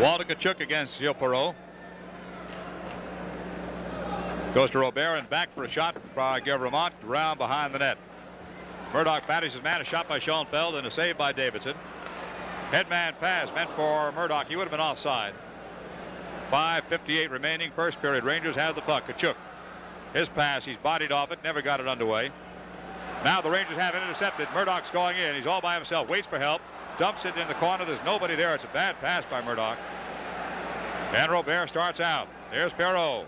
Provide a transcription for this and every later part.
Walter Tkachuk against Gilles Perreault. Goes to Robert and back for a shot by Guerremont, round behind the net. Murdoch batters his man, a shot by Schoenfeld and a save by Davidson. Headman pass meant for Murdoch. He would have been offside. 5:58 remaining, first period. Rangers have the puck. Tkachuk, his pass, he's bodied off it, never got it underway. Now the Rangers have it intercepted. Murdoch's going in. He's all by himself, waits for help, dumps it in the corner. There's nobody there. It's a bad pass by Murdoch. And Robert starts out. There's Perreault.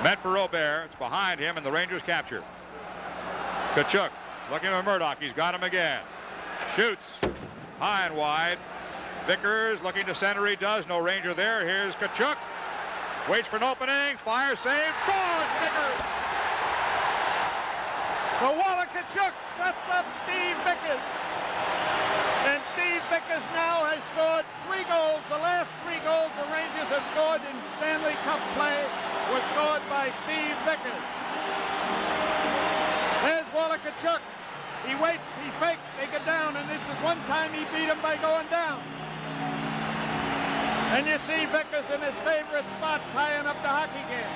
Meant for Robert. It's behind him, and the Rangers capture. Tkachuk looking at Murdoch. He's got him again. Shoots high and wide. Vickers looking to center. He does. No Ranger there. Here's Tkachuk. Waits for an opening. Fire save. Scores Vickers. The Walter Tkachuk sets up Steve Vickers. And Steve Vickers now has scored 3 goals. The last 3 goals the Rangers have scored in Stanley Cup play was scored by Steve Vickers. There's Walter Tkachuk. He waits, he fakes, they get down, and this is one time he beat him by going down. And you see Vickers in his favorite spot tying up the hockey game.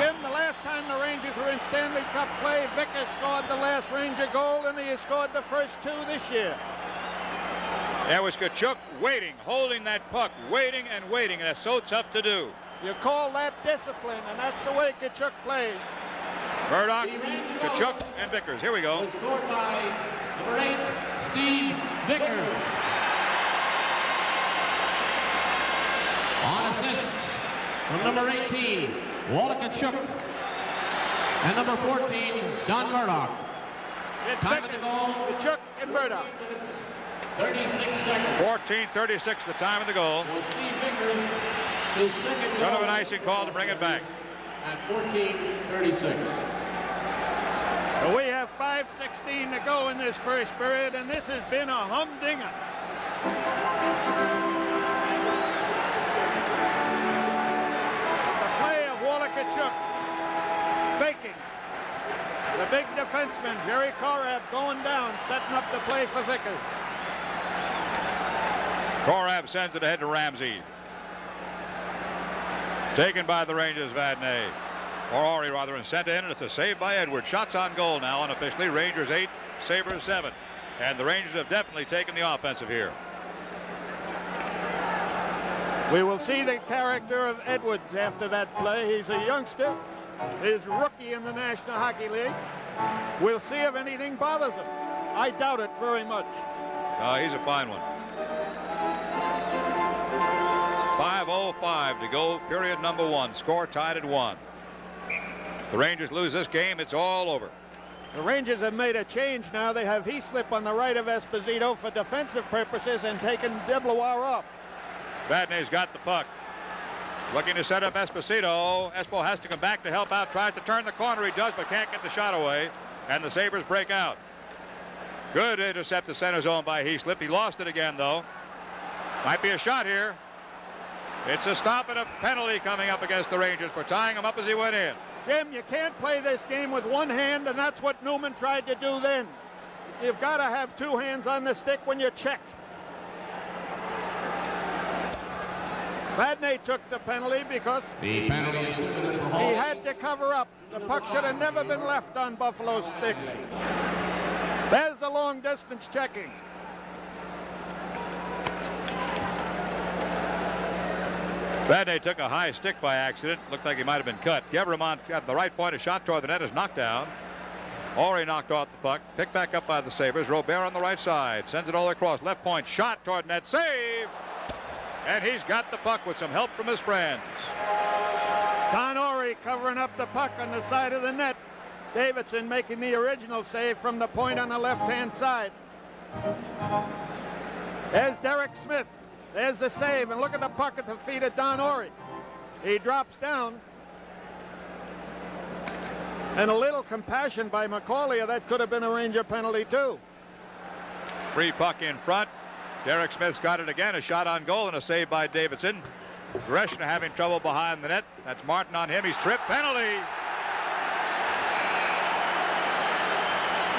Jim, the last time the Rangers were in Stanley Cup play, Vickers scored the last Ranger goal, and he has scored the first 2 this year. There was Tkachuk waiting, holding that puck, waiting and waiting, and that's so tough to do. You call that discipline, and that's the way Tkachuk plays. Murdoch, Tkachuk, and Vickers. Here we go. Scored by number 8, Steve Vickers. On assists from number 18, Walter Tkachuk. And number 14, Don Murdoch. It's Time Vickers, of the goal. Tkachuk, and Murdoch. 36 seconds. 14:36, the time of the goal. So Steve Vickers, his second goal. Kind of an icing call to bring it back. At 14:36. So we have 5:16 to go in this first period, and this has been a humdinger. The play of Walter Tkachuk, faking. The big defenseman, Jerry Korab, going down, setting up the play for Vickers. Korab sends it ahead to Ramsey. Taken by the Rangers, Vadnais. Or Ori, rather, and sent in, and it's a save by Edwards. Shots on goal now unofficially. Rangers 8, Sabres 7. And the Rangers have definitely taken the offensive here. We will see the character of Edwards after that play. He's a youngster. He's rookie in the National Hockey League. We'll see if anything bothers him. I doubt it very much. He's a fine one. 5:05 to go, period number 1. Score tied at 1. The Rangers lose this game, it's all over. The Rangers have made a change now. They have Heaslip on the right of Esposito for defensive purposes and taken Deblois off. Vadnais got the puck. Looking to set up Esposito. Espo has to come back to help out. Tries to turn the corner. He does, but can't get the shot away. And the Sabres break out. Good intercept to center zone by Heaslip. He lost it again, though. Might be a shot here. It's a stop and a penalty coming up against the Rangers for tying him up as he went in. Jim, you can't play this game with one hand, and that's what Newman tried to do then. You've got to have 2 hands on the stick when you check. Vadnais took the penalty because The penalty is 2 minutes for he Hall. had to cover up. The puck should have never been left on Buffalo's stick. There's the long distance checking. Vadnais took a high stick by accident. Looked like he might have been cut. Guerremont got the right point. A shot toward the net is knocked down. Ori knocked off the puck. Picked back up by the Sabres. Robert on the right side. Sends it all across. Left point. Shot toward net. Save! And he's got the puck with some help from his friends. Don Ori covering up the puck on the side of the net. Davidson making the original save from the point on the left-hand side. There's Derek Smith. There's the save, and look at the puck at the feet of Don Ori. He drops down. And a little compassion by McCauley. That could have been a Ranger penalty, too. Free puck in front. Derek Smith's got it again. A shot on goal and a save by Davidson. Greshna having trouble behind the net. That's Martin on him. He's tripped. Penalty.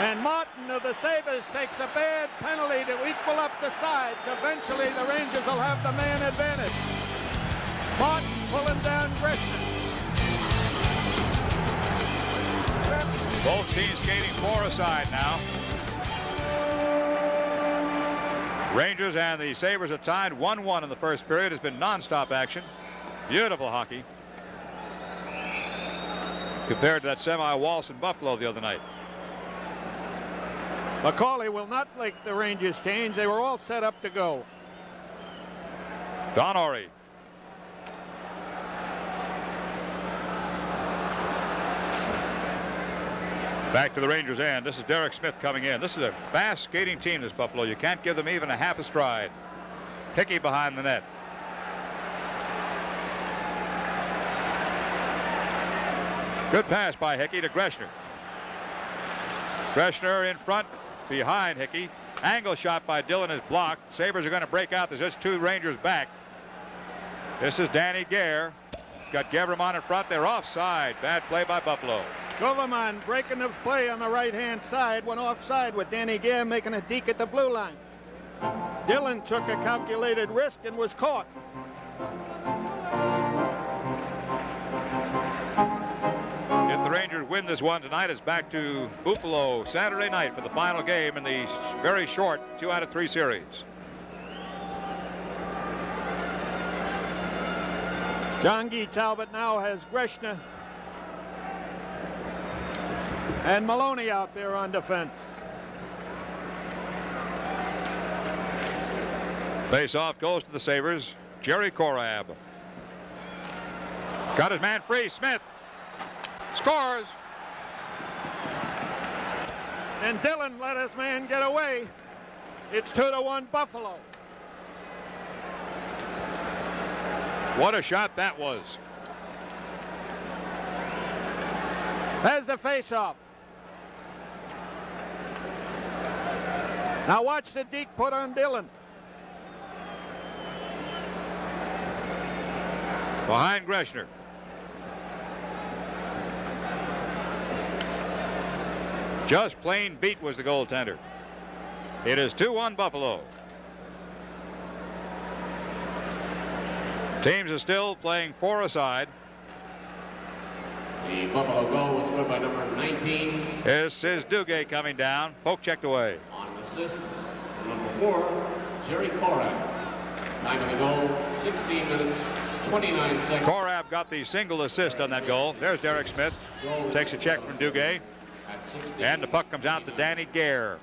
And Martin captain of the Sabres takes a bad penalty to equal up the sides. Eventually, the Rangers will have the man advantage. Martin pulling down Grisham. Both teams skating 4 aside now. Rangers and the Sabres are tied 1-1 in the first period. It's been non-stop action. Beautiful hockey. Compared to that semi-waltz in Buffalo the other night. Macaulay will not make the Rangers change. They were all set up to go. Don Orey. Back to the Rangers end. This is Derek Smith coming in. This is a fast skating team, this Buffalo. You can't give them even a half a stride. Hickey behind the net. Good pass by Hickey to Greshner. Greshner in front, behind Hickey. Angle shot by Dillon is blocked. Sabres are going to break out. There's just 2 Rangers back. This is Danny Gare. Got Gevremont in front. They're offside. Bad play by Buffalo. Gevremont breaking his play on the right-hand side, went offside with Danny Gare making a deke at the blue line. Dillon took a calculated risk and was caught. If the Rangers win this one tonight, it's back to Buffalo Saturday night for the final game in the very short 2 out of 3 series. John Guy Talbot now has Greshner and Maloney out there on defense. Face-off goes to the Sabres. Jerry Korab. Got his man free. Smith scores. And Dillon let his man get away. It's 2-1 Buffalo. What a shot that was. There's the face-off. Now watch the deke put on Dillon. Behind Greshner. Just plain beat was the goaltender. It is 2-1 Buffalo. Teams are still playing 4 aside. The Buffalo goal was scored by number 19. This is Duguay coming down. Poke checked away. On an assist, number 4, Jerry Korab. Time of the goal, 16 minutes, 29 seconds. Korab got the single assist on that goal. There's Derek Smith. Takes a check from Duguay. And the puck comes out to Danny Gare.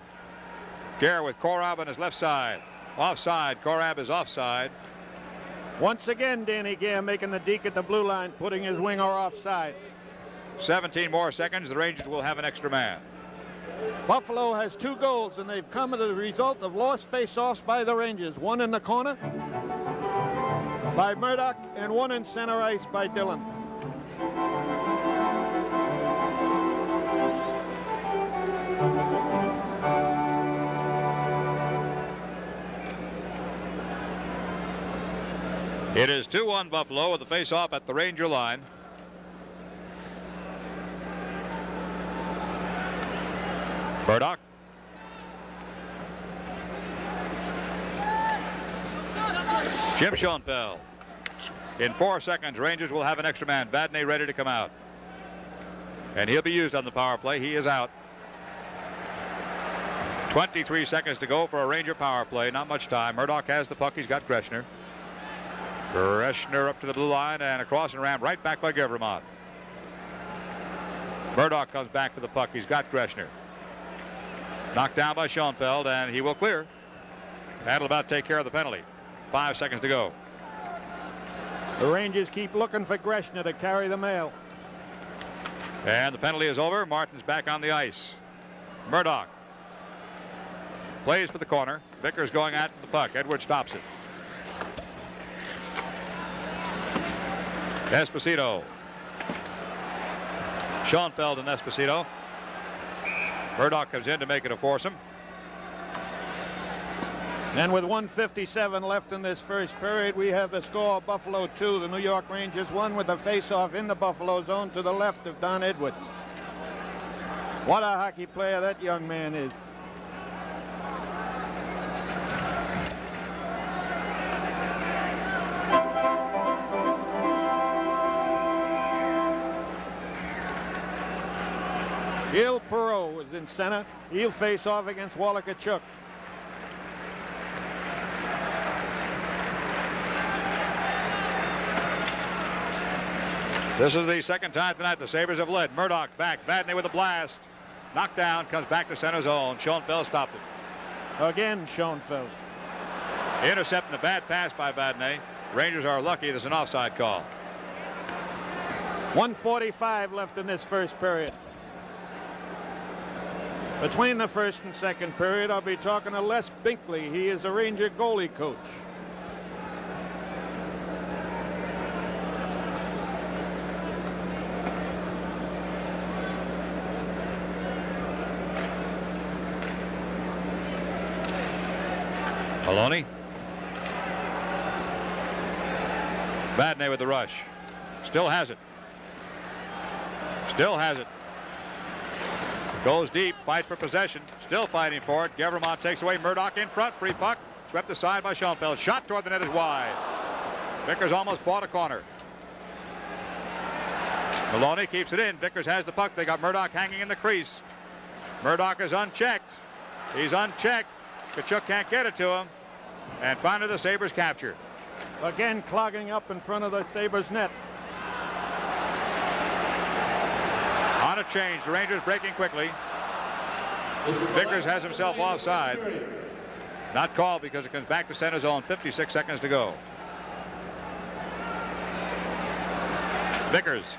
Gare with Korab on his left side. Offside. Korab is offside. Once again, Danny Gare making the deke at the blue line, putting his winger offside. 17 more seconds. The Rangers will have an extra man. Buffalo has 2 goals, and they've come as a result of lost face-offs by the Rangers. One in the corner by Murdoch, and one in center ice by Dillon. It is 2-1 Buffalo with the face-off at the Ranger line. Murdoch. Jim Schoenfeld. In 4 seconds, Rangers will have an extra man. Vadnais ready to come out. And he'll be used on the power play. He is out. 23 seconds to go for a Ranger power play. Not much time. Murdoch has the puck. He's got Greshner. Greshner up to the blue line and across and rammed right back by Gevremont. Murdoch comes back for the puck. He's got Greshner. Knocked down by Schoenfeld, and he will clear. That'll about take care of the penalty. 5 seconds to go. The Rangers keep looking for Greshner to carry the mail. And the penalty is over. Martin's back on the ice. Murdoch plays for the corner. Vickers going at the puck. Edwards stops it. Esposito. Schoenfeld and Esposito. Murdoch comes in to make it a foursome. And with 1:57 left in this first period, we have the score: Buffalo 2, the New York Rangers 1, with a face-off in the Buffalo zone to the left of Don Edwards. What a hockey player that young man is. Gil Perreault is in center. He'll face off against Wahlakachuk. This is the second time tonight the Sabres have led. Murdoch back. Vadnais with a blast. Knocked down. Comes back to center zone. Schoenfeld stopped it. Again, Schoenfeld. Intercepting the bad pass by Vadnais. Rangers are lucky there's an offside call. 1:45 left in this first period. Between the first and second period, I'll be talking to Les Binkley. He is a Ranger goalie coach. Maloney. Vadnais with the rush. Still has it. Still has it. Goes deep, fights for possession. Still fighting for it. Gevremont takes away. Murdoch in front. Free puck. Swept aside by Schoenfeld. Shot toward the net is wide. Vickers almost bought a corner. Maloney keeps it in. Vickers has the puck. They got Murdoch hanging in the crease. Murdoch is unchecked. He's unchecked. Tkachuk can't get it to him. And finally the Sabres capture. Again clogging up in front of the Sabres net. On a change, the Rangers breaking quickly. Vickers has himself offside. Not called because it comes back to center zone. 56 seconds to go. Vickers.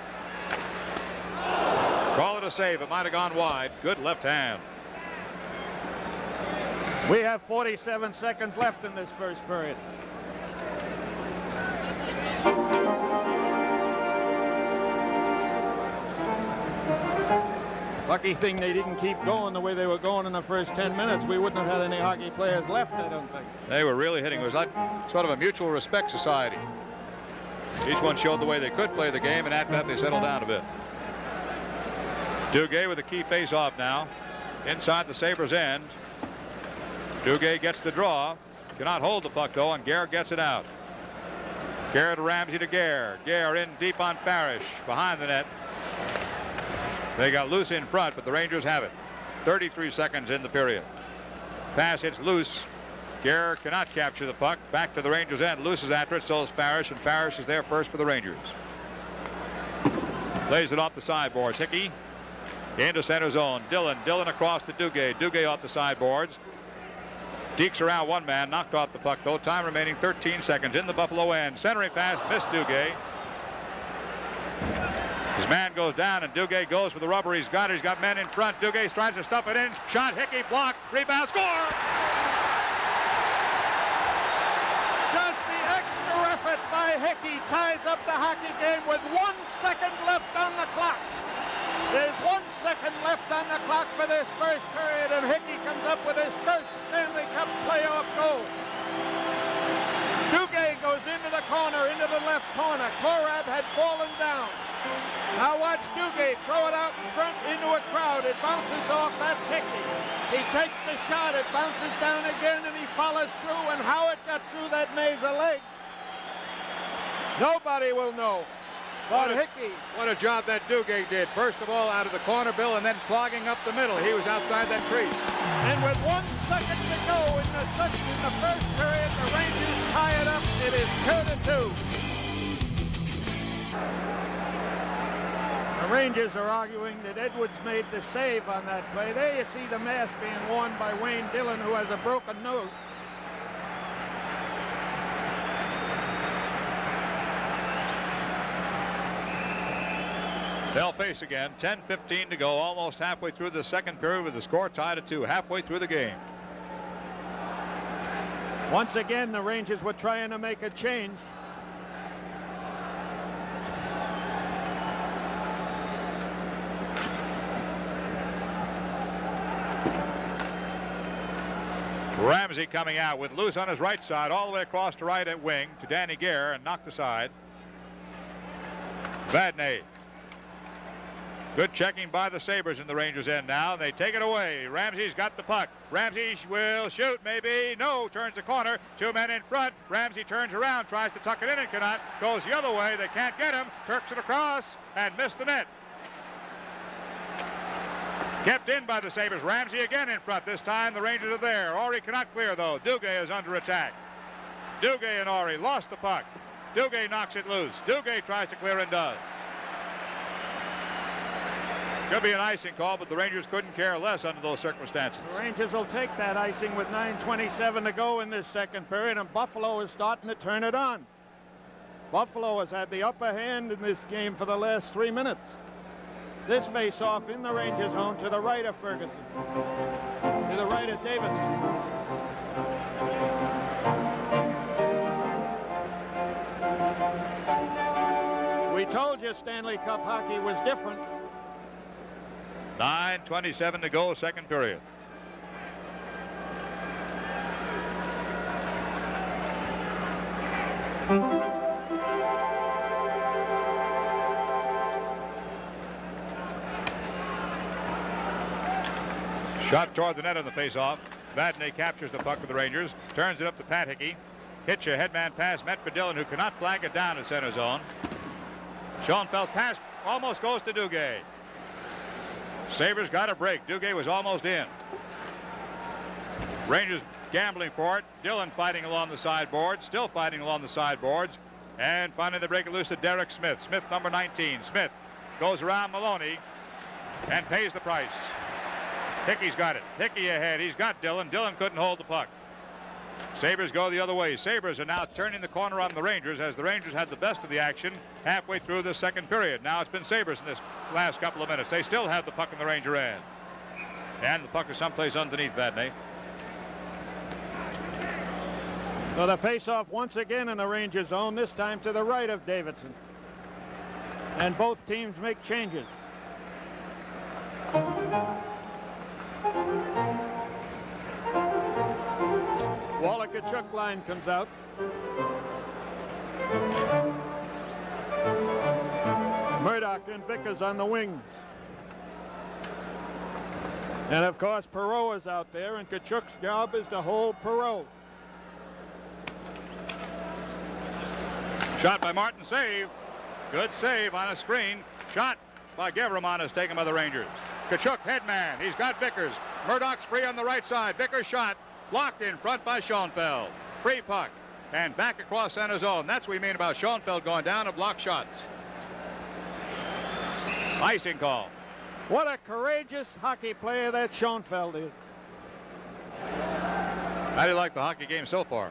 Call it a save. It might have gone wide. Good left hand. We have 47 seconds left in this first period. Lucky thing they didn't keep going the way they were going in the first 10 minutes. We wouldn't have had any hockey players left, I don't think. They were really hitting. It was like sort of a mutual respect society. Each one showed the way they could play the game, and after that they settled down a bit. Duguay with a key face-off now. Inside the Sabres' end. Duguay gets the draw. Cannot hold the puck, though, and Gare gets it out. Gare to Ramsey to Gare. Gare in deep on Farish. Behind the net. They got loose in front, but the Rangers have it. 33 seconds in the period. Pass hits loose. Gare cannot capture the puck. Back to the Rangers' end. Loose is after it, so is Farish, and Farish is there first for the Rangers. Plays it off the sideboards. Hickey into center zone. Dillon across to Duguay. Duguay off the sideboards. Deeks around one man. Knocked off the puck, though. Time remaining 13 seconds in the Buffalo end. Centering pass. Missed Duguay. His man goes down, and Duguay goes for the rubber. He's got it. He's got men in front. Duguay tries to stuff it in. Shot. Hickey blocked. Rebound. Score! Just the extra effort by Hickey ties up the hockey game with 1 second left on the clock. There's 1 second left on the clock for this first period, and Hickey comes up with his first Stanley Cup playoff goal. Duguay goes into the corner, into the left corner. Korab had fallen down. Now watch Duguay throw it out in front into a crowd. It bounces off. That's Hickey. He takes the shot. It bounces down again, and he follows through. And how it got through that maze of legs, nobody will know. But Hickey. What a job that Duguay did. First of all, out of the corner, Bill, and then clogging up the middle. He was outside that crease. And with 1 second to go in the first period, the Rangers tie it up. It is 2-2. The Rangers are arguing that Edwards made the save on that play. There you see the mask being worn by Wayne Dillon, who has a broken nose. They'll face again. 10:15 to go. Almost halfway through the second period with the score tied at 2. Halfway through the game. Once again, the Rangers were trying to make a change. Ramsey coming out with loose on his right side all the way across to right at wing to Danny Gare and knocked aside. Vadnais. Good checking by the Sabres in the Rangers' end now. They take it away. Ramsey's got the puck. Ramsey will shoot, maybe. No, turns the corner. 2 men in front. Ramsey turns around, tries to tuck it in and cannot. Goes the other way. They can't get him. Turks it across and missed the net. Kept in by the Sabres. Ramsey again in front. This time the Rangers are there. Ori cannot clear, though. Duguay is under attack. Duguay and Ori lost the puck. Duguay knocks it loose. Duguay tries to clear and does. Could be an icing call, but the Rangers couldn't care less under those circumstances. The Rangers will take that icing with 9:27 to go in this second period, and Buffalo is starting to turn it on. Buffalo has had the upper hand in this game for the last 3 minutes. This face-off in the Rangers' zone to the right of Ferguson, to the right of Davidson. We told you Stanley Cup hockey was different. 9:27 to go, second period. Shot toward the net on the face-off. Vadnais captures the puck for the Rangers, turns it up to Pat Hickey. Hitch a headman pass meant for Dillon, who cannot flag it down in center zone. Schoenfeld's pass almost goes to Duguay. Sabres got a break. Duguay was almost in. Rangers gambling for it. Dillon fighting along the sideboards, still fighting along the sideboards, and finally they break it loose to Derek Smith. Smith, number 19. Smith goes around Maloney and pays the price. Hickey's got it. Hickey ahead. He's got Dillon. Dillon couldn't hold the puck. Sabres go the other way. Sabres are now turning the corner on the Rangers as the Rangers had the best of the action halfway through the second period. Now it's been Sabres in this last couple of minutes. They still have the puck in the Ranger end. And the puck is someplace underneath Vadnais. So the face-off once again in the Rangers' zone, this time to the right of Davidson. And both teams make changes. Kachuk line comes out. Murdoch and Vickers on the wings. And of course Perreault is out there, and Kachuk's job is to hold Perreault. Shot by Martin, save. Good save on a screen. Shot by Gavramon is taken by the Rangers. Kachuk, headman. He's got Vickers. Murdoch's free on the right side. Vickers shot. Blocked in front by Schoenfeld. Free puck. And back across center zone. That's what we mean about Schoenfeld going down to block shots. Icing call. What a courageous hockey player that Schoenfeld is. How do you like the hockey game so far?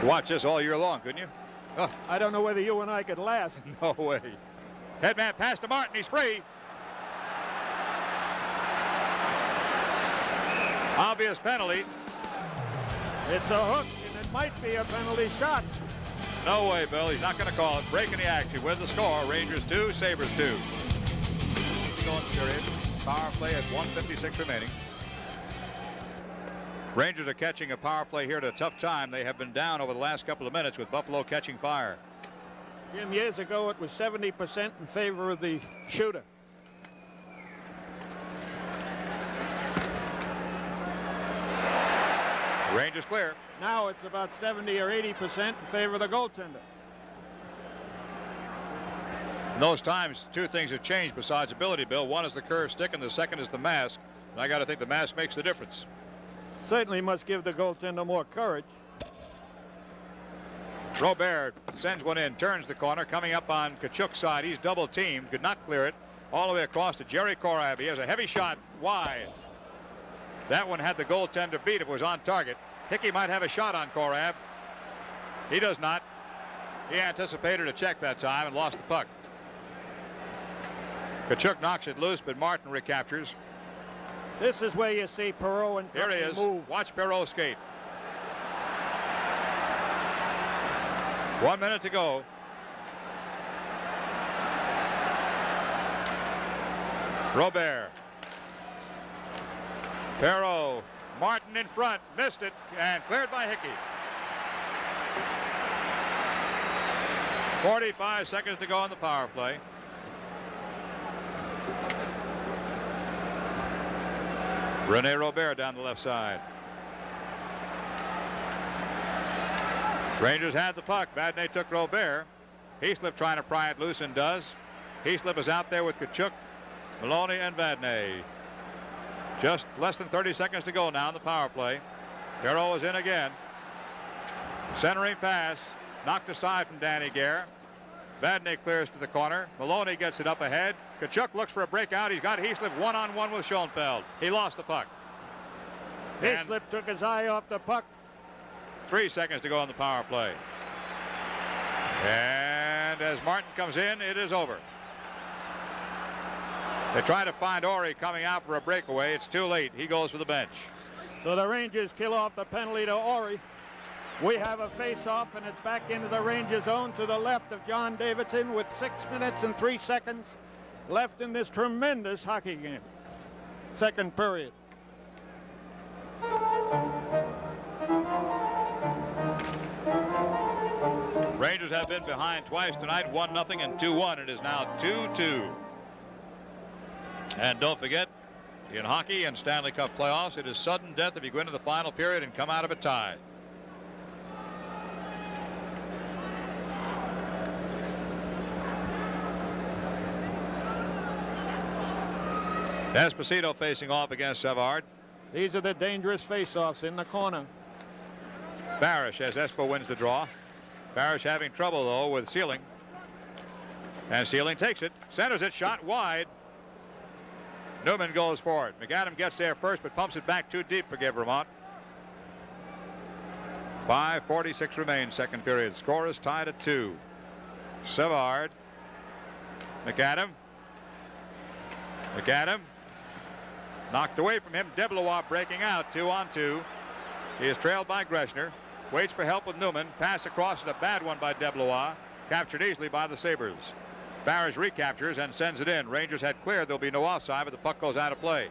Watch this all year long, couldn't you? Oh. I don't know whether you and I could last. No way. Headman pass to Martin. He's free. Obvious penalty. It's a hook, and it might be a penalty shot. No way, Bill. He's not going to call it. Breaking the action with the score. Rangers 2, Sabres 2. Going period. Power play at 1:56 remaining. Rangers are catching a power play here at a tough time. They have been down over the last couple of minutes with Buffalo catching fire. Jim, years ago it was 70% in favor of the shooter. Rangers clear. Now it's about 70 or 80% in favor of the goaltender. In those times, two things have changed besides ability, Bill. One is the curved stick, and the second is the mask. And I got to think the mask makes the difference. Certainly must give the goaltender more courage. Robert sends one in, turns the corner, coming up on Kachuk's side. He's double teamed, could not clear it. All the way across to Jerry Korab. He has a heavy shot wide. That one had the goaltender beat if it was on target. Hickey might have a shot on Korab. He does not. He anticipated a check that time and lost the puck. Kachuk knocks it loose, but Martin recaptures. This is where you see Perreault and Here he is. move. Watch Perreault skate. 1 minute to go. Robert. Perreault. Martin in front. Missed it and cleared by Hickey. 45 seconds to go on the power play. Rene Robert down the left side. Rangers had the puck. Vadnais took Robert. He slipped trying to pry it loose and does. Heaslip is out there with Kachuk, Maloney, and Vadnais. Just less than 30 seconds to go now in the power play. Perreault is in again. Centering pass knocked aside from Danny Gare. Vadnais clears to the corner. Maloney gets it up ahead. Kachuk looks for a breakout. He's got Heaslip one-on-one with Schoenfeld. He lost the puck. Heaslip took his eye off the puck. 3 seconds to go on the power play. And as Martin comes in, it is over. They try to find Ori coming out for a breakaway. It's too late. He goes for the bench. So the Rangers kill off the penalty to Ori. We have a face-off, and it's back into the Rangers zone to the left of John Davidson with 6 minutes and 3 seconds left in this tremendous hockey game. Second period. Rangers have been behind twice tonight, 1-0 and 2-1. It is now 2-2. And don't forget, in hockey and Stanley Cup playoffs, it is sudden death if you go into the final period and come out of it tied. Esposito facing off against Savard. These are the dangerous face-offs in the corner. Barish as Espo wins the draw. Barish having trouble, though, with Sealing. And Sealing takes it, centers it, shot wide. Newman goes for it. McAdam gets there first, but pumps it back too deep for Vermont. 5:46 remains, second period. Score is tied at 2. Savard. McAdam. Knocked away from him. DeBlois breaking out, 2-on-2. He is trailed by Greshner. Waits for help with Newman. Pass across, and a bad one by DeBlois. Captured easily by the Sabres. Farrish recaptures and sends it in. Rangers had cleared. There'll be no offside, but the puck goes out of play.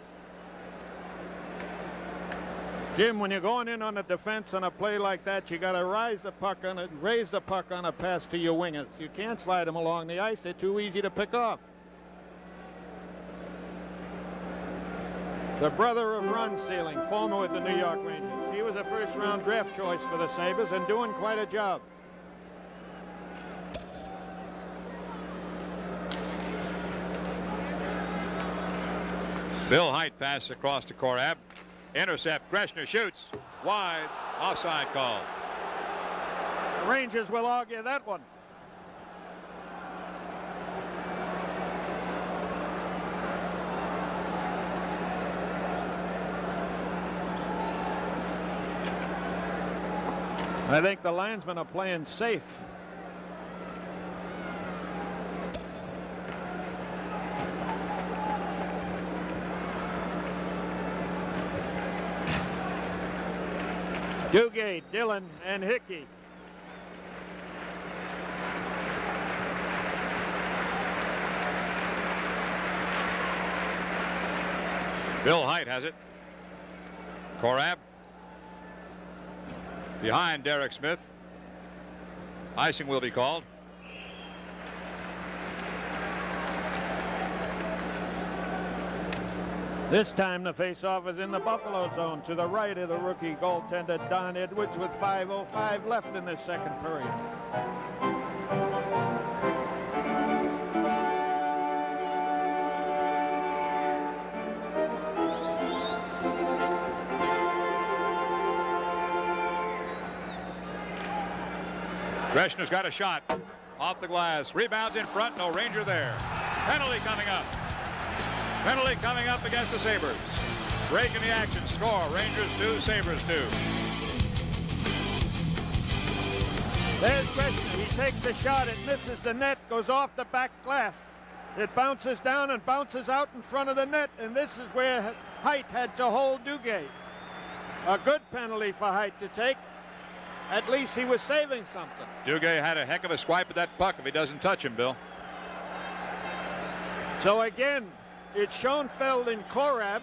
Jim, when you're going in on a defense on a play like that, you got to raise the puck on a pass to your wingers. You can't slide them along the ice. They're too easy to pick off. The brother of Ron Sealing, former with the New York Rangers. He was a first-round draft choice for the Sabres and doing quite a job. Bill Height pass across to Korab. Intercept. Greshner shoots. Wide. Offside call. The Rangers will argue that one. I think the linesmen are playing safe. Duguay, Dillon, and Hickey. Bill Height has it. Korab. Behind Derek Smith. Icing will be called. This time the faceoff is in the Buffalo zone to the right of the rookie goaltender Don Edwards with 5:05 left in this second period. Greshner's got a shot off the glass. Rebounds in front. No Ranger there. Penalty coming up. Penalty coming up against the Sabres. Break in the action. Score. Rangers 2, Sabres 2. There's Greshner. He takes a shot. It misses the net. Goes off the back glass. It bounces down and bounces out in front of the net. And this is where Height had to hold Duguay. A good penalty for Height to take. At least he was saving something. Duguay had a heck of a swipe at that puck if he doesn't touch him, Bill. So again, it's Schoenfeld and Korab,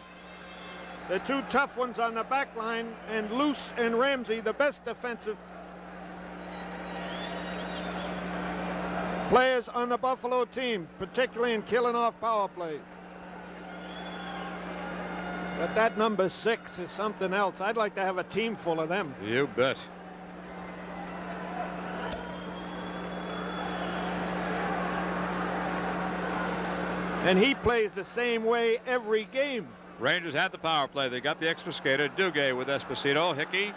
the two tough ones on the back line, and Luce and Ramsey, the best defensive players on the Buffalo team, particularly in killing off power plays. But that number 6 is something else. I'd like to have a team full of them. You bet. And he plays the same way every game. Rangers had the power play. They got the extra skater. Duguay with Esposito, Hickey,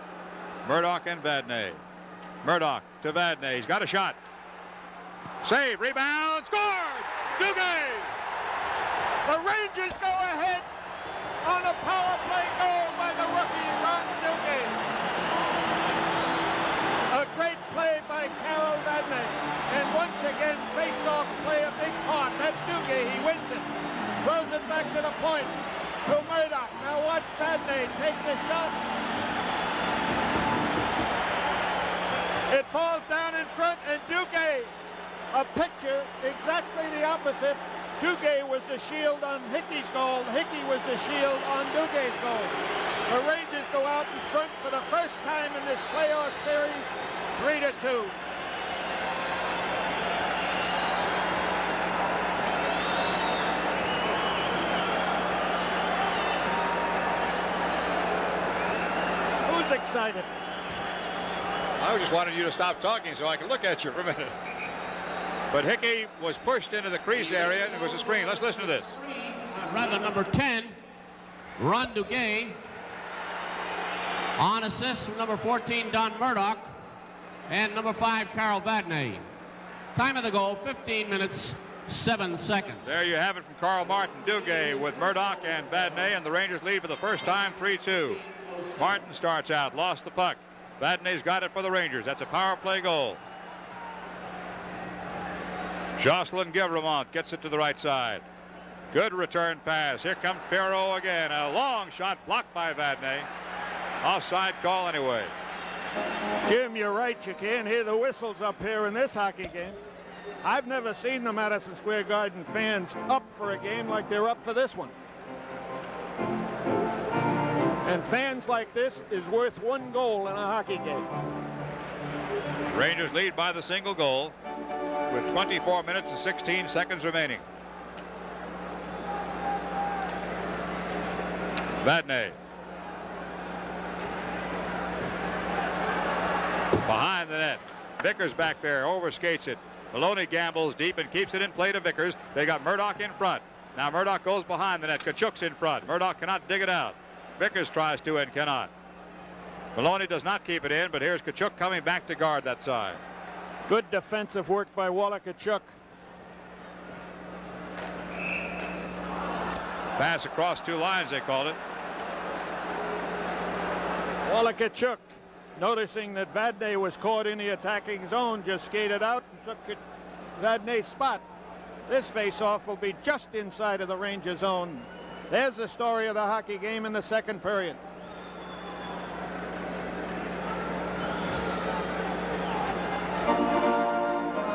Murdoch, and Vadnais. Murdoch to Vadnais. He's got a shot. Save, rebound, scored! Duguay! The Rangers go ahead on a power play goal by the rookie, Ron Duguay. A great play by Carol Vadnais. And once again, face-offs play a big part. That's Duguay. He wins it. Throws it back to the point. To Murdoch. Now watch Vadnais take the shot. It falls down in front, and Duguay, a picture exactly the opposite. Duguay was the shield on Hickey's goal. Hickey was the shield on Dugay's goal. The Rangers go out in front for the first time in this playoff series, 3-2. Who's excited? I just wanted you to stop talking so I could look at you for a minute. But Hickey was pushed into the crease area, and it was a screen. Let's listen to this. Rather, number 10, Ron Duguay. On assist from number 14, Don Murdoch. And number 5, Carol Vadnais. Time of the goal, 15 minutes, 7 seconds. There you have it from Carl Martin. Duguay with Murdoch and Vadnais, and the Rangers lead for the first time, 3-2. Martin starts out, lost the puck. Vadnais's got it for the Rangers. That's a power play goal. Jocelyn Guevremont gets it to the right side. Good return pass. Here comes Perreault again. A long shot blocked by Vadnais. Offside call anyway. Jim, you're right. You can't hear the whistles up here in this hockey game. I've never seen the Madison Square Garden fans up for a game like they're up for this one. And fans like this is worth one goal in a hockey game. Rangers lead by the single goal with 24 minutes and 16 seconds remaining. Vadnais. Behind the net. Vickers back there, overskates it. Maloney gambles deep and keeps it in play to Vickers. They got Murdoch in front. Now Murdoch goes behind the net. Kachuk's in front. Murdoch cannot dig it out. Vickers tries to and cannot. Maloney does not keep it in, but here's Kachuk coming back to guard that side. Good defensive work by Walla Kachuk. Pass across two lines, they called it. Walla Kachuk, noticing that Vadnais was caught in the attacking zone, just skated out and took Vadnais' spot. This face-off will be just inside of the Ranger zone. There's the story of the hockey game in the second period.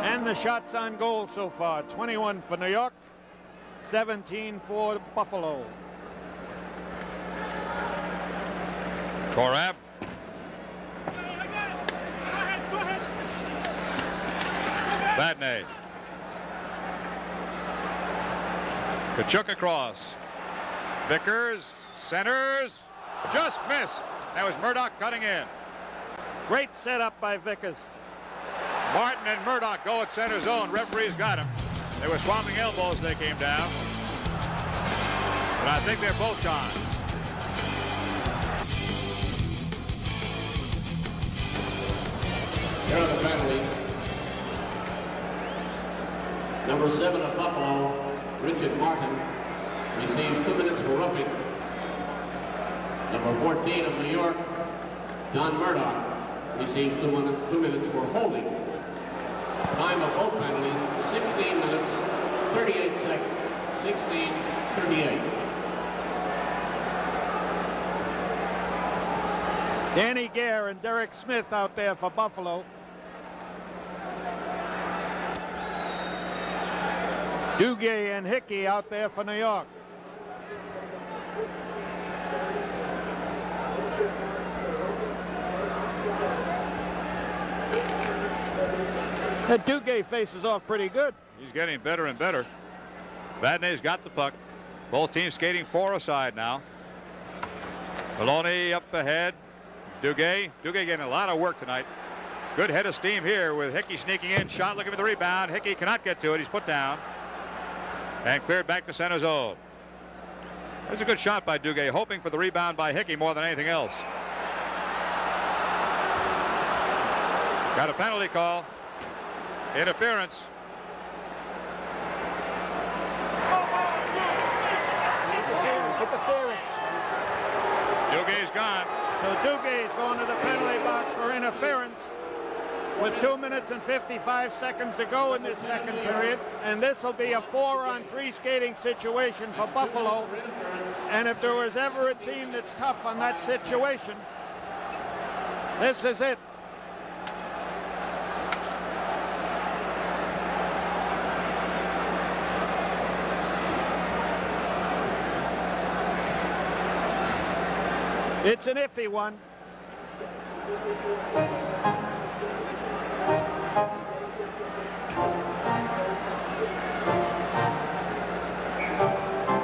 And the shots on goal so far, 21 for New York, 17 for Buffalo. Korab. Vadnais. Kachuk across. Vickers centers, just missed. That was Murdoch cutting in. Great setup by Vickers. Martin and Murdoch go at center zone. Referees got him. They were swapping elbows as they came down. But I think they're both gone. Here are the penalties. Number 7 of Buffalo, Richard Martin, receives 2 minutes for roughing. Number 14 of New York, Don Murdoch, receives 2 minutes for holding. Time of both penalties, 16 minutes, 38 seconds. 16:38. Danny Gare and Derek Smith out there for Buffalo. Duguay and Hickey out there for New York. That Duguay faces off pretty good. He's getting better and better. Vadnais's got the puck. Both teams skating 4 aside now. Maloney up ahead. Duguay getting a lot of work tonight. Good head of steam here with Hickey sneaking in. Shot looking for the rebound. Hickey cannot get to it. He's put down. and cleared back to center zone. It was a good shot by Duguay, hoping for the rebound by Hickey more than anything else. Got a penalty call. Interference. Interference. Duguay's gone. So Duguay's going to the penalty box for interference with 2 minutes and 55 seconds to go in this second period. And this will be a 4-on-3 skating situation for Buffalo. And if there was ever a team that's tough on that situation, this is it. It's an iffy one.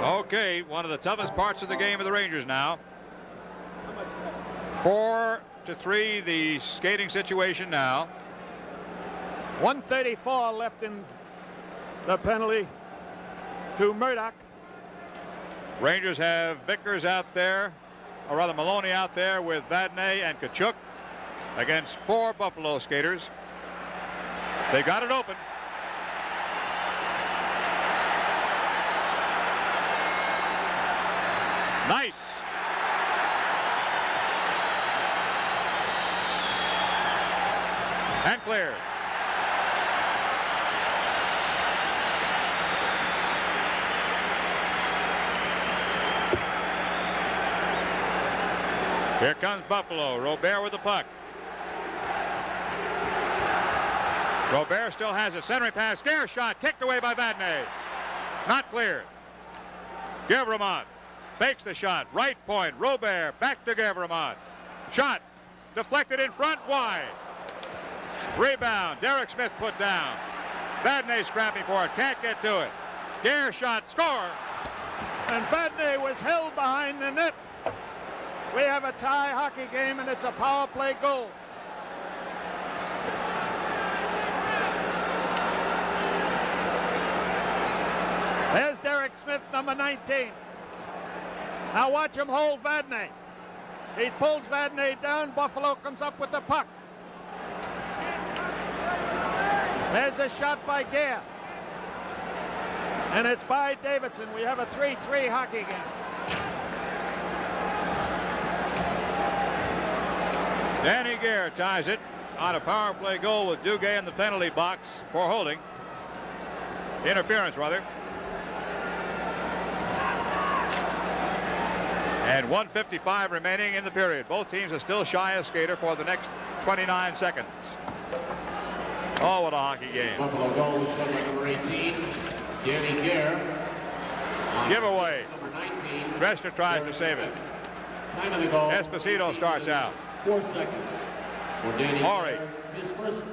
Okay, one of the toughest parts of the game of the Rangers now. 4-3 the skating situation now. 1:34 left in the penalty to Murdoch. Rangers have Vickers out there, or rather Maloney out there with Vadnais and Tkachuk against 4 Buffalo skaters. They got it open. Nice. And clear. Here comes Buffalo. Robert with the puck. Robert still has it. Centering pass. Scare shot. Kicked away by Vadnais. Not cleared. Guevremont fakes the shot. Right point. Robert back to Guevremont. Shot. Deflected in front. Wide. Rebound. Derek Smith put down. Vadnais scrapping for it. Can't get to it. Gare shot. Score. And Vadnais was held behind the net. We have a tie hockey game, and it's a power play goal. There's Derek Smith, number 19. Now watch him hold Vadnais. He pulls Vadnais down. Buffalo comes up with the puck. There's a shot by Gare. And it's by Davidson. We have a 3-3 hockey game. Danny Gare ties it on a power play goal with Duguay in the penalty box for holding. Interference, rather. And 1:55 remaining in the period. Both teams are still shy of skater for the next 29 seconds. Oh, what a hockey game. Buffalo goal is number 18, Danny Gare. Giveaway. Number 19. Dresner tries to save it. Time of the goal. Esposito starts out. 4 seconds for Danny Ori. Gare. His first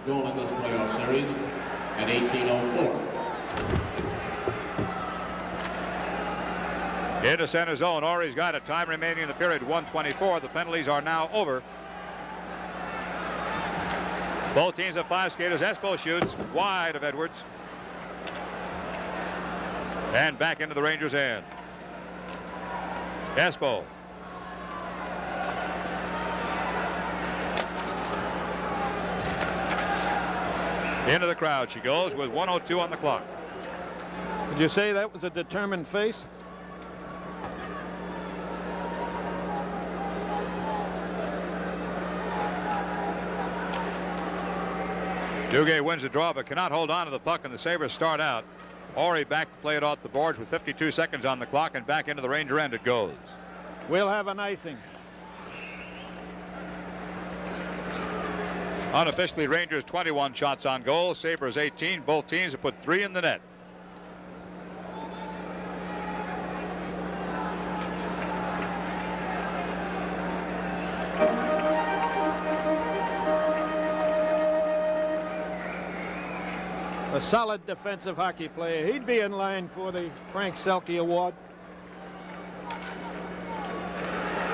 goal in this playoff series at 18:04. Into center zone. Ori's got it. Time remaining in the period. 1:24. The penalties are now over. Both teams have 5 skaters. Espo shoots wide of Edwards. And back into the Rangers' end. Espo. Into the crowd she goes with 1:02 on the clock. Did you say that was a determined face? Duguay wins the draw but cannot hold on to the puck, and the Sabres start out. Ori back to play it off the boards with 52 seconds on the clock, and back into the Ranger end it goes. We'll have an icing. Unofficially, Rangers 21 shots on goal. Sabres 18. Both teams have put 3 in the net. A solid defensive hockey player. He'd be in line for the Frank Selke Award.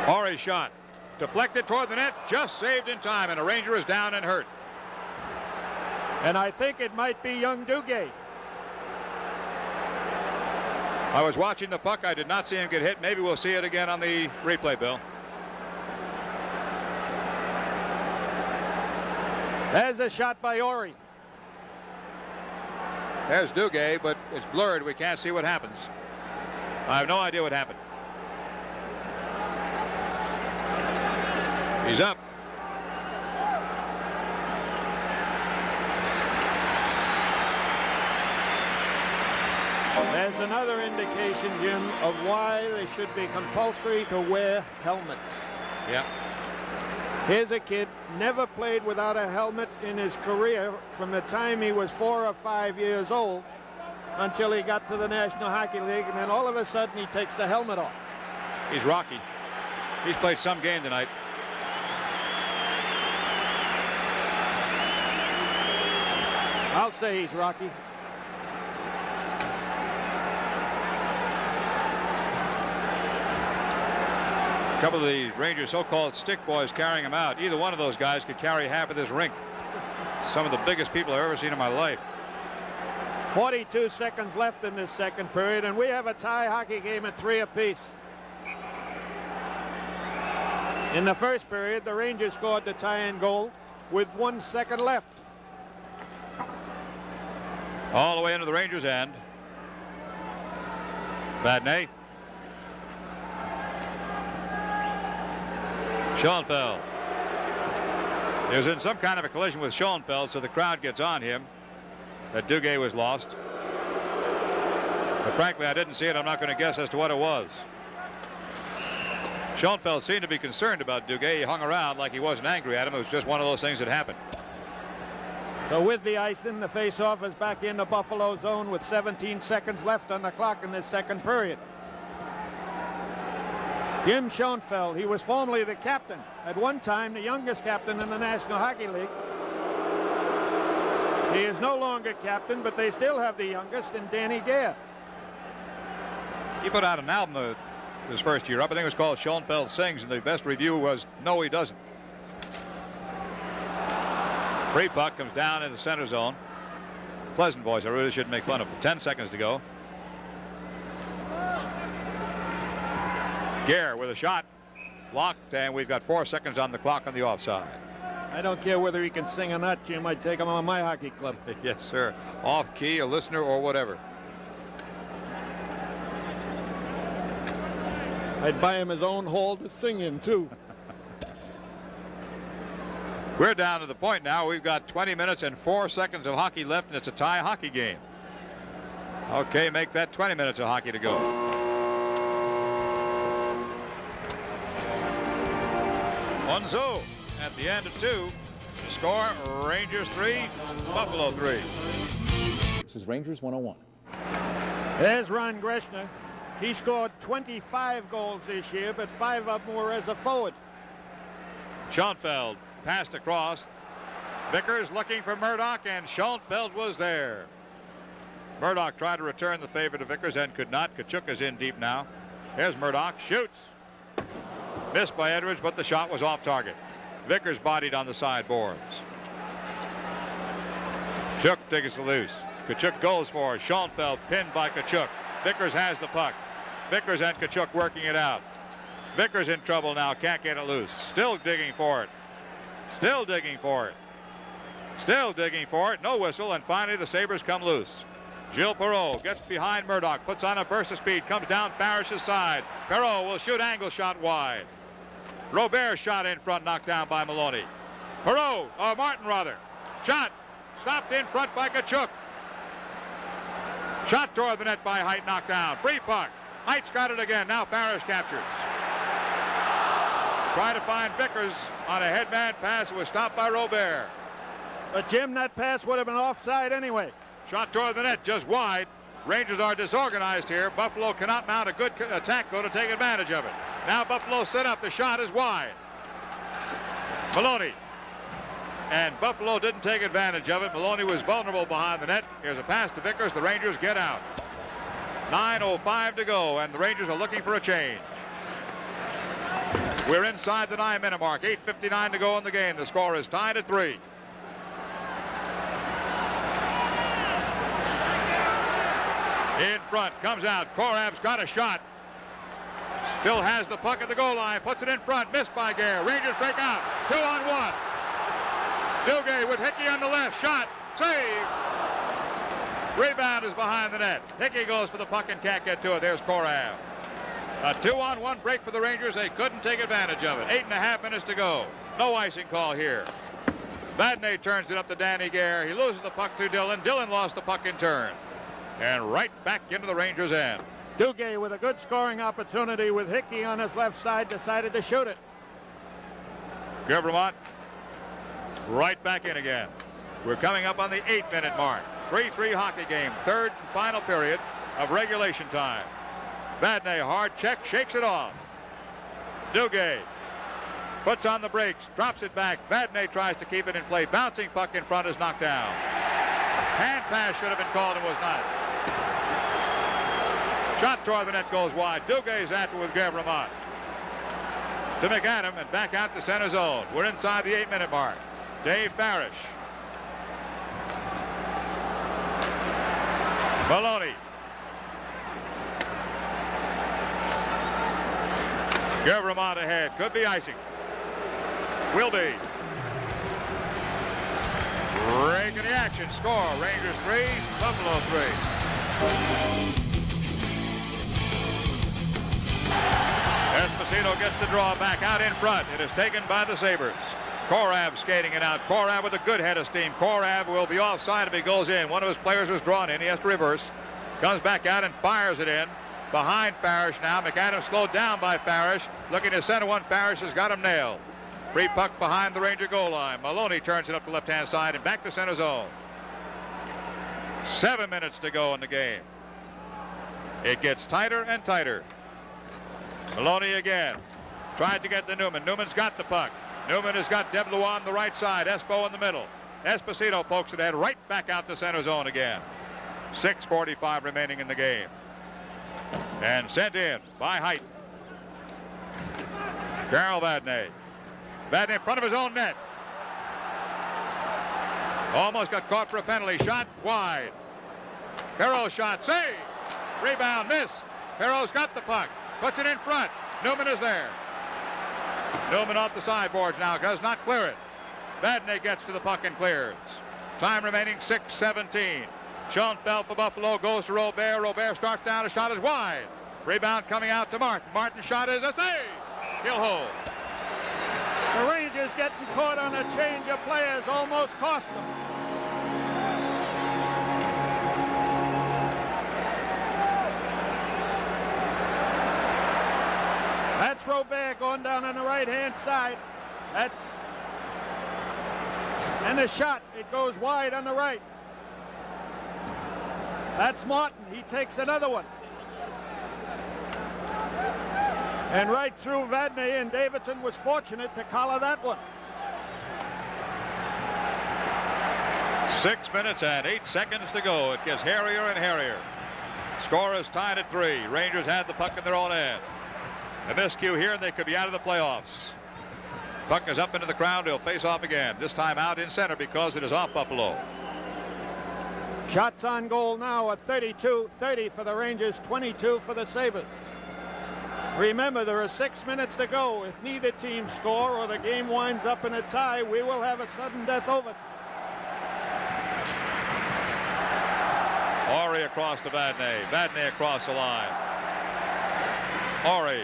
Ori shot. Deflected toward the net, just saved in time, and a Ranger is down and hurt. And I think it might be young Duguay. I was watching the puck. I did not see him get hit. Maybe we'll see it again on the replay, Bill. There's a shot by Ori. There's Duguay, but it's blurred. We can't see what happens. I have no idea what happened. He's up. There's another indication, Jim, of why they should be compulsory to wear helmets. Yeah. Here's a kid, never played without a helmet in his career from the time he was 4 or 5 years old until he got to the National Hockey League, and then all of a sudden he takes the helmet off. He's Rocky. He's played some game tonight. I'll say he's Rocky. A couple of the Rangers so-called stick boys carrying him out. Either one of those guys could carry half of this rink. Some of the biggest people I've ever seen in my life. 42 seconds left in this second period, and we have a tie hockey game at 3 apiece. In the first period, the Rangers scored the tie-in goal with 1 second left. All the way into the Rangers' end. Vadnais. Schoenfeld. He was in some kind of a collision with Schoenfeld, so the crowd gets on him that Duguay was lost. But frankly, I didn't see it. I'm not going to guess as to what it was. Schoenfeld seemed to be concerned about Duguay. He hung around like he wasn't angry at him. It was just one of those things that happened. So with the icing, the face-off is back in the Buffalo zone with 17 seconds left on the clock in this second period. Jim Schoenfeld, he was formerly the captain. At one time, the youngest captain in the National Hockey League. He is no longer captain, but they still have the youngest in Danny Gare. He put out an album his first year up. I think it was called Schoenfeld Sings, and the best review was, no, he doesn't. Free puck comes down in the center zone. Pleasant voice. I really shouldn't make fun of him. 10 seconds to go. Gare with a shot. Blocked, and we've got 4 seconds on the clock on the offside. I don't care whether he can sing or not, Jim. I'd take him on my hockey club. Yes, sir. Off key, a listener, or whatever. I'd buy him his own hall to sing in, too. We're down to the point now. We've got 20 minutes and 4 seconds of hockey left, and it's a tie hockey game. Okay, make that 20 minutes of hockey to go. 1-0 at the end of 2. The score, Rangers 3, Buffalo 3. This is Rangers 101. There's Ron Greshner. He scored 25 goals this year, but 5 of them were as a forward. Schoenfeld passed across. Vickers looking for Murdoch, and Schoenfeld was there. Murdoch tried to return the favor to Vickers and could not. Kachuk is in deep now. Here's Murdoch, shoots. Missed by Edwards, but the shot was off target. Vickers bodied on the sideboards. Kachuk takes it loose. Kachuk goes for it. Schoenfeld pinned by Kachuk. Vickers has the puck. Vickers and Kachuk working it out. Vickers in trouble now, can't get it loose. Still digging for it. Still digging for it. Still digging for it. No whistle, and finally the Sabres come loose. Gilles Perreault gets behind Murdoch, puts on a burst of speed, comes down Farish's side. Perreault will shoot, angle shot wide. Robert shot in front, knocked down by Maloney. Martin rather. Shot, stopped in front by Kachuk. Shot toward the net by Height, knocked down. Free puck. Height's got it again. Now Farish captures. Try to find Vickers on a headman pass. It was stopped by Robert. But Jim, that pass would have been offside anyway. Shot toward the net, just wide. Rangers are disorganized here. Buffalo cannot mount a good attack, though, to take advantage of it. Now Buffalo set up. The shot is wide. Maloney. And Buffalo didn't take advantage of it. Maloney was vulnerable behind the net. Here's a pass to Vickers. The Rangers get out. 9:05 to go, and the Rangers are looking for a change. We're inside the 9-minute mark. 8:59 to go in the game. The score is tied at 3. In front, comes out. Korab's got a shot. Still has the puck at the goal line. Puts it in front. Missed by Gare. Rangers break out. 2-on-1. Duguay with Hickey on the left. Shot. Save. Rebound is behind the net. Hickey goes for the puck and can't get to it. There's Korab. A 2-on-1 break for the Rangers. They couldn't take advantage of it. 8.5 minutes to go. No icing call here. Vadnais turns it up to Danny Gare. He loses the puck to Dillon. Dillon lost the puck in turn. And right back into the Rangers' end. Duguay with a good scoring opportunity with Hickey on his left side decided to shoot it. Vermont right back in again. We're coming up on the 8-minute mark. 3-3 hockey game. Third and final period of regulation time. Vadnais, hard check, shakes it off. Duguay puts on the brakes, drops it back. Vadnais tries to keep it in play. Bouncing puck in front is knocked down. Hand pass should have been called and was not. Shot toward the net goes wide. Dugay's after with Gavremont. To McAdam and back out to center zone. We're inside the 8-minute mark. Dave Farish. Maloney. Gavremont ahead. Could be icing. Will be. Break in the action. Score. Rangers 3, Buffalo 3. Esposito gets the draw back out in front. It is taken by the Sabres. Korab skating it out. Korab with a good head of steam. Korab will be offside if he goes in. One of his players was drawn in. He has to reverse. Comes back out and fires it in. Behind Farish now. McAdams slowed down by Farish. Looking to center one. Farish has got him nailed. Free puck behind the Ranger goal line. Maloney turns it up the left-hand side and back to center zone. 7 minutes to go in the game. It gets tighter and tighter. Maloney again. Tried to get to Newman. Newman's got the puck. Newman has got Deblois on the right side. Espo in the middle. Esposito pokes it ahead right back out to center zone again. 6:45 remaining in the game. And sent in by Height. Carol Vadnais. Vadnais in front of his own net. Almost got caught for a penalty. Shot wide. Perreault's shot. Save. Rebound. Miss. Perreault's got the puck. Puts it in front. Newman is there. Newman off the sideboards now. Does not clear it. Vadnais gets to the puck and clears. Time remaining 6:17. Schoenfeld for Buffalo goes to Robert. Robert starts down. A shot is wide. Rebound coming out to Martin. Martin's shot is a save. He'll hold. The Rangers getting caught on a change of players almost cost them. That's Robert going down on the right-hand side. And the shot, it goes wide on the right. That's Martin. He takes another one. And right through Vadnais, and Davidson was fortunate to collar that one. 6 minutes and 8 seconds to go. It gets hairier and hairier. Score is tied at 3. Rangers had the puck in their own end. A miscue here and they could be out of the playoffs. Puck is up into the crowd. He'll face off again. This time out in center because it is off Buffalo. Shots on goal now at 32-30 for the Rangers, 22 for the Sabres. Remember, there are 6 minutes to go. If neither team score or the game winds up in a tie, we will have a sudden death over. Ori across to Vadnais. Vadnais across the line. Ori.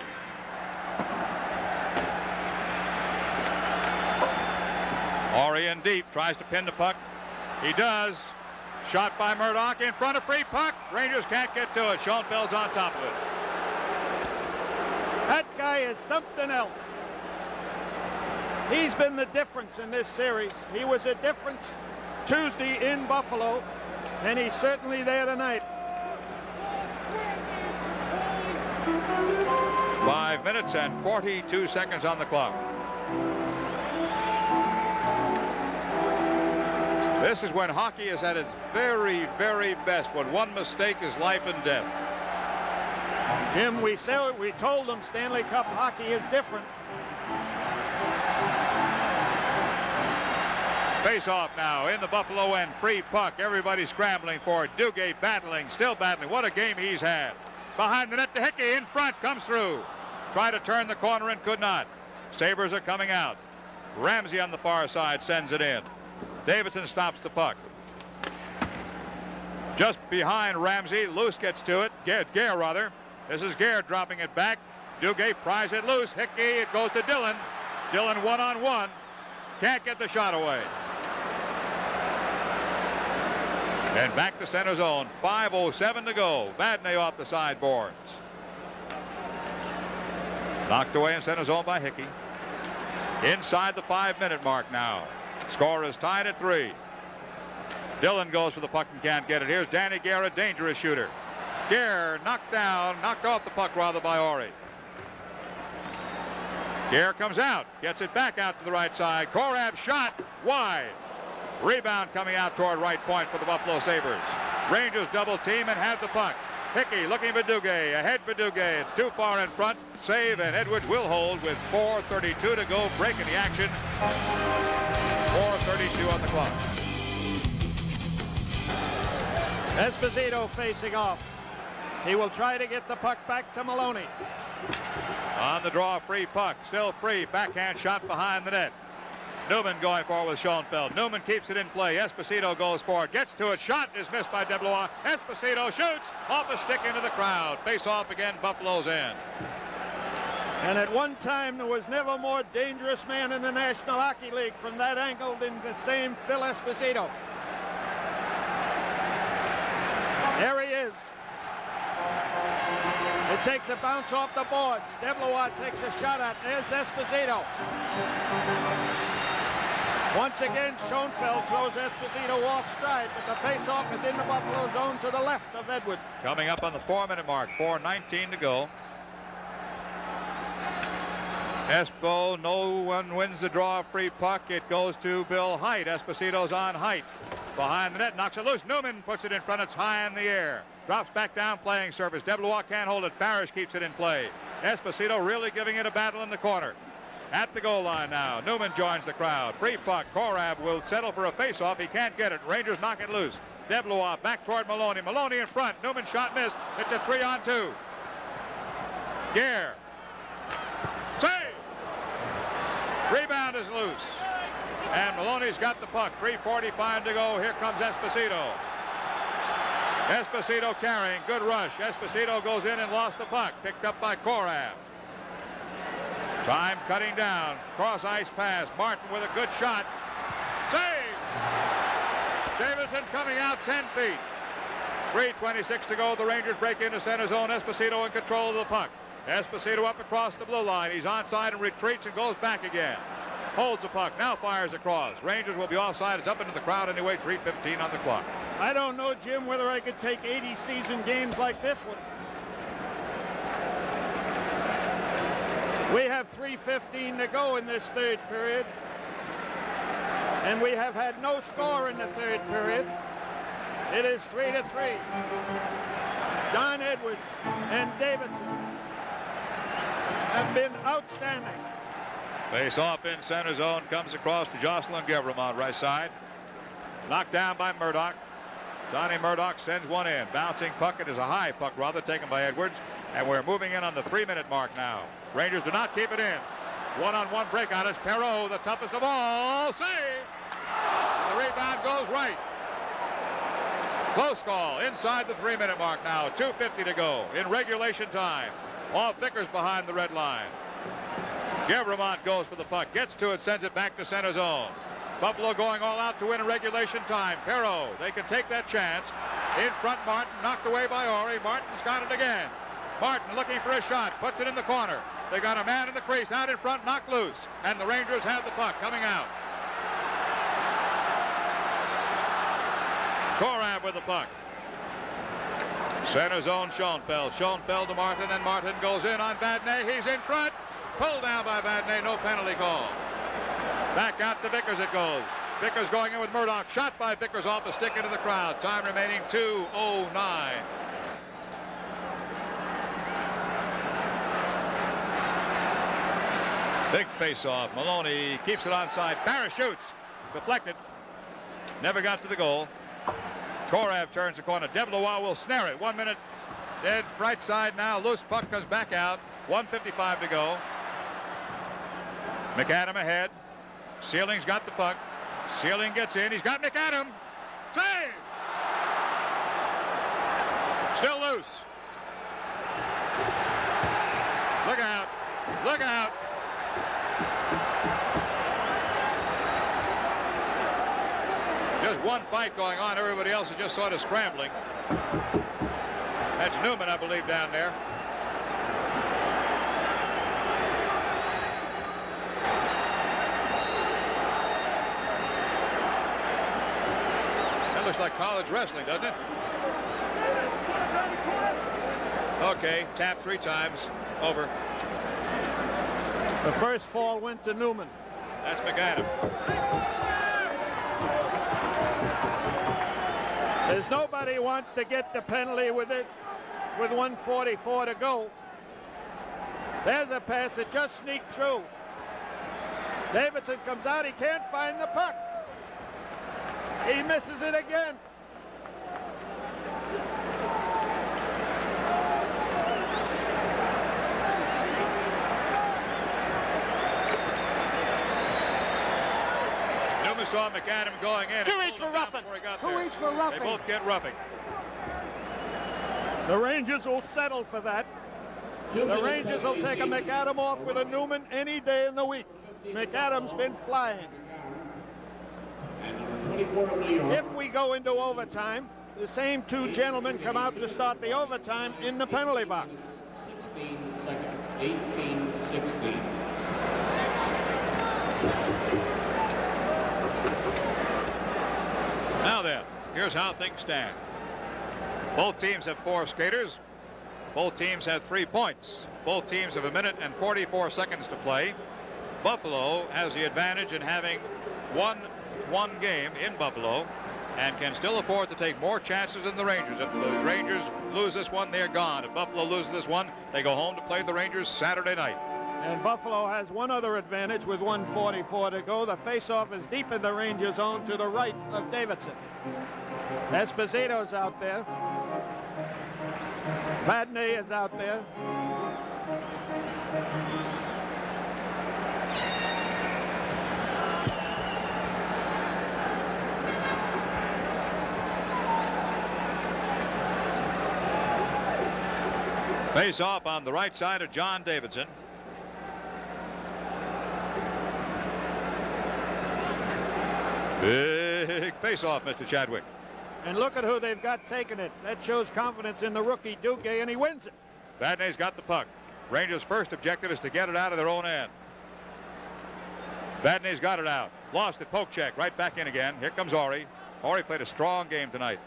Ori in deep. Tries to pin the puck. He does. Shot by Murdoch in front of free puck. Rangers can't get to it. Schoenfeld's on top of it. That guy is something else. He's been the difference in this series. He was a difference Tuesday in Buffalo, and he's certainly there tonight. 5 minutes and 42 seconds on the clock. This is when hockey is at its very, very best, when one mistake is life and death. Jim, we told them Stanley Cup hockey is different. Face-off now in the Buffalo end. Free puck. Everybody scrambling for it. Duguay battling, still battling. What a game he's had. Behind the net to Hickey. In front. Comes through. Try to turn the corner and could not. Sabres are coming out. Ramsey on the far side sends it in. Davidson stops the puck. Just behind Ramsey. Loose gets to it. Gare rather. This is Gare dropping it back. Duguay pries it loose. Hickey. It goes to Dillon. Dillon one-on-one. Can't get the shot away. And back to center zone. 5:07 to go. Vadnais off the sideboards. Knocked away in center zone by Hickey. Inside the 5-minute mark now. Score is tied at 3. Dillon goes for the puck and can't get it. Here's Danny Gare, a dangerous shooter. Gare knocked off the puck rather by Ori. Gare comes out, gets it back out to the right side. Korab shot wide. Rebound coming out toward right point for the Buffalo Sabres. Rangers double team and have the puck. Hickey looking for Duguay. Ahead for Duguay. It's too far in front. Save, and Edwards will hold with 4:32 to go. Break in the action. 4:32 on the clock. Esposito facing off. He will try to get the puck back to Maloney. On the draw, free puck. Still free. Backhand shot behind the net. Newman going forward with Schoenfeld. Newman keeps it in play. Esposito goes for it. Gets to it. Shot is missed by DeBlois. Esposito shoots. Off a stick into the crowd. Face off again. Buffalo's end. And at one time, there was never more dangerous man in the National Hockey League from that angle than the same Phil Esposito. There he is. It takes a bounce off the boards. DeBlois takes a shot at. There's Esposito. Once again, Schoenfeld throws Esposito off stride, but the face-off is in the Buffalo zone to the left of Edwards. Coming up on the 4-minute mark. 4:19 to go. Espo, no one wins the draw. Free puck. It goes to Bill Height. Esposito's on Height. Behind the net, knocks it loose. Newman puts it in front. It's high in the air. Drops back down, playing surface. DeBlois can't hold it. Farish keeps it in play. Esposito really giving it a battle in the corner. At the goal line now. Newman joins the crowd. Free puck. Korab will settle for a face-off. He can't get it. Rangers knock it loose. DeBlois back toward Maloney. Maloney in front. Newman shot missed. It's a 3-on-2. Gare. Save! Rebound is loose. And Maloney's got the puck. 3:45 to go. Here comes Esposito. Esposito carrying. Good rush. Esposito goes in and lost the puck. Picked up by Korab. Time cutting down. Cross ice pass. Martin with a good shot. Save! Davidson coming out 10 feet. 3:26 to go. The Rangers break into center zone. Esposito in control of the puck. Esposito up across the blue line. He's onside and retreats and goes back again. Holds the puck. Now fires across. Rangers will be offside. It's up into the crowd anyway. 3:15 on the clock. I don't know, Jim, whether I could take 80 season games like this one. We have 3:15 to go in this third period. And we have had no score in the third period. It is 3-3. Don Edwards and Davidson have been outstanding. Face off in center zone. Comes across to Jocelyn Gevremont, right side. Knocked down by Murdoch. Donnie Murdoch sends one in. Bouncing puck. It is a high puck, rather, taken by Edwards. And we're moving in on the 3-minute mark now. Rangers do not keep it in. One-on-one breakout. It's Perreault, the toughest of all. Save! The rebound goes right. Close call. Inside the 3-minute mark now. 2:50 to go in regulation time. All Vickers behind the red line. Gevremont goes for the puck. Gets to it. Sends it back to center zone. Buffalo going all out to win in regulation time. Perreault, they can take that chance. In front, Martin, knocked away by Ori. Martin's got it again. Martin looking for a shot, puts it in the corner. They got a man in the crease, out in front, knocked loose. And the Rangers have the puck coming out. Korab with the puck. Center zone, Schoenfeld. Schoenfeld to Martin, and Martin goes in on Vadnais. He's in front. Pulled down by Vadnais, no penalty call. Back out to Vickers it goes. Vickers going in with Murdoch. Shot by Vickers off the stick into the crowd. Time remaining 2:09. Big face-off. Maloney keeps it onside. Parachutes. Deflected. Never got to the goal. Korav turns the corner. Deblois will snare it. 1 minute. Dead right side now. Loose puck comes back out. 1:55 to go. McAdam ahead. Sealing's got the puck. Sealing gets in. He's got McAdam. Save! Still loose. Look out. Look out. Just one fight going on. Everybody else is just sort of scrambling. That's Newman, I believe, down there. That looks like college wrestling, doesn't it? Okay, tap 3 times. Over. The first fall went to Newman. That's McAdam. There's nobody wants to get the penalty with it, with 1:44 to go. There's a pass that just sneaked through. Davidson comes out. He can't find the puck. He misses it again. Newman saw McAdam going in. 2 each for roughing. 2 each for roughing. They both get roughing. The Rangers will settle for that. The Rangers will take a McAdam off with a Newman any day in the week. McAdam's been flying. If we go into overtime, the same 2 gentlemen come out to start the overtime in the penalty box. 16 seconds. 18-16. Now then, here's how things stand. Both teams have 4 skaters. Both teams have 3 points. Both teams have 1 minute and 44 seconds to play. Buffalo has the advantage in having won 1 game in Buffalo and can still afford to take more chances than the Rangers. If the Rangers lose this one, they're gone. If Buffalo loses this one, they go home to play the Rangers Saturday night. And Buffalo has one other advantage with 1:44 to go. The faceoff is deep in the Ranger zone to the right of Davidson. Esposito's out there. Vadney is out there. Face off on the right side of John Davidson. Big face off, Mr. Chadwick. And look at who they've got taking it. That shows confidence in the rookie Duguay, and he wins it. Vadney's got the puck. Rangers' first objective is to get it out of their own end. Vadney's got it out. Lost it, poke check, right back in again. Here comes Ori. Ori played a strong game tonight.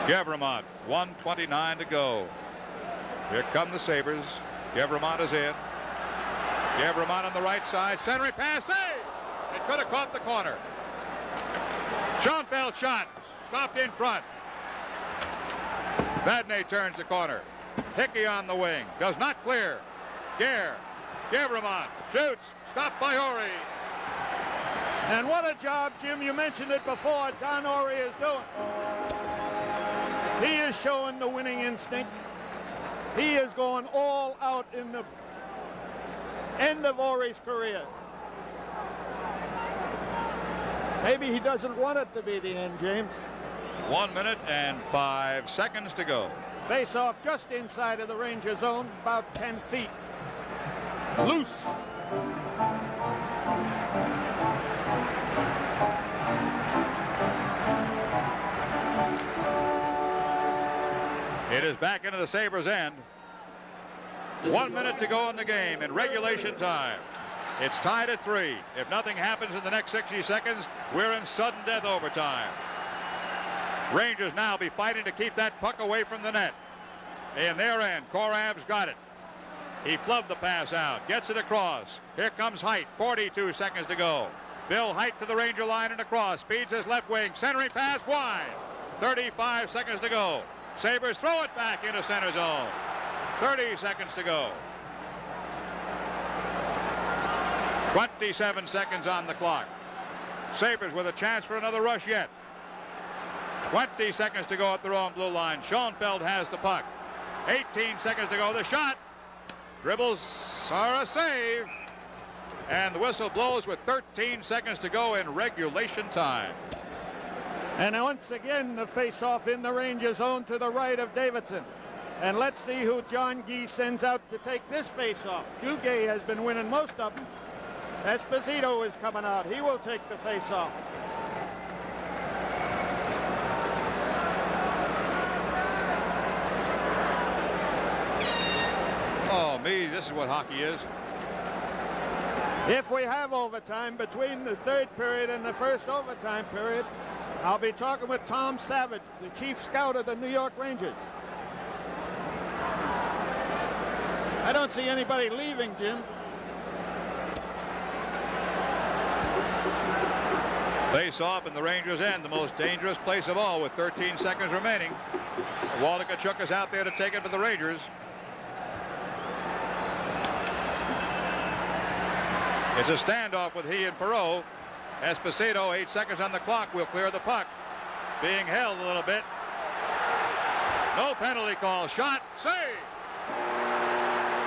Gevremont, 1:29 to go. Here come the Sabres. Gevremont is in. Gevremont on the right side. Centering pass, save! It could have caught the corner. Schoenfeld shot. Stopped in front. Vadney turns the corner. Hickey on the wing. Does not clear. Gevremont shoots. Stopped by Ori. And what a job, Jim, you mentioned it before, Don Ori is doing. He is showing the winning instinct. He is going all out in the end of Ori's career. Maybe he doesn't want it to be the end, James. 1 minute and 5 seconds to go. Face off just inside of the Ranger zone, about 10 feet. Loose. It is back into the Sabres' end. 1 minute to go in the game in regulation time. It's tied at 3. If nothing happens in the next 60 seconds, we're in sudden death overtime. Rangers now be fighting to keep that puck away from the net. In their end, Korav's got it. He flubbed the pass out, gets it across. Here comes Height, 42 seconds to go. Bill Height to the Ranger line and across, feeds his left wing, centering pass wide. 35 seconds to go. Sabres throw it back into center zone. 30 seconds to go. 27 seconds on the clock. Sabres with a chance for another rush yet. 20 seconds to go at their own blue line. Schoenfeld has the puck. 18 seconds to go. The shot. Dribbles are a save. And the whistle blows with 13 seconds to go in regulation time. And once again, the face-off in the Rangers zone to the right of Davidson. And let's see who John Gee sends out to take this face-off. Duguay has been winning most of them. Esposito is coming out. He will take the face-off. Oh, me, this is what hockey is. If we have overtime between the third period and the first overtime period, I'll be talking with Tom Savage, the chief scout of the New York Rangers. I don't see anybody leaving, Jim. Face off in the Rangers' end, the most dangerous place of all with 13 seconds remaining. Walter Tkachuk is out there to take it for the Rangers. It's a standoff with he and Perreault. Esposito, 8 seconds on the clock, will clear the puck. Being held a little bit. No penalty call. Shot. Save.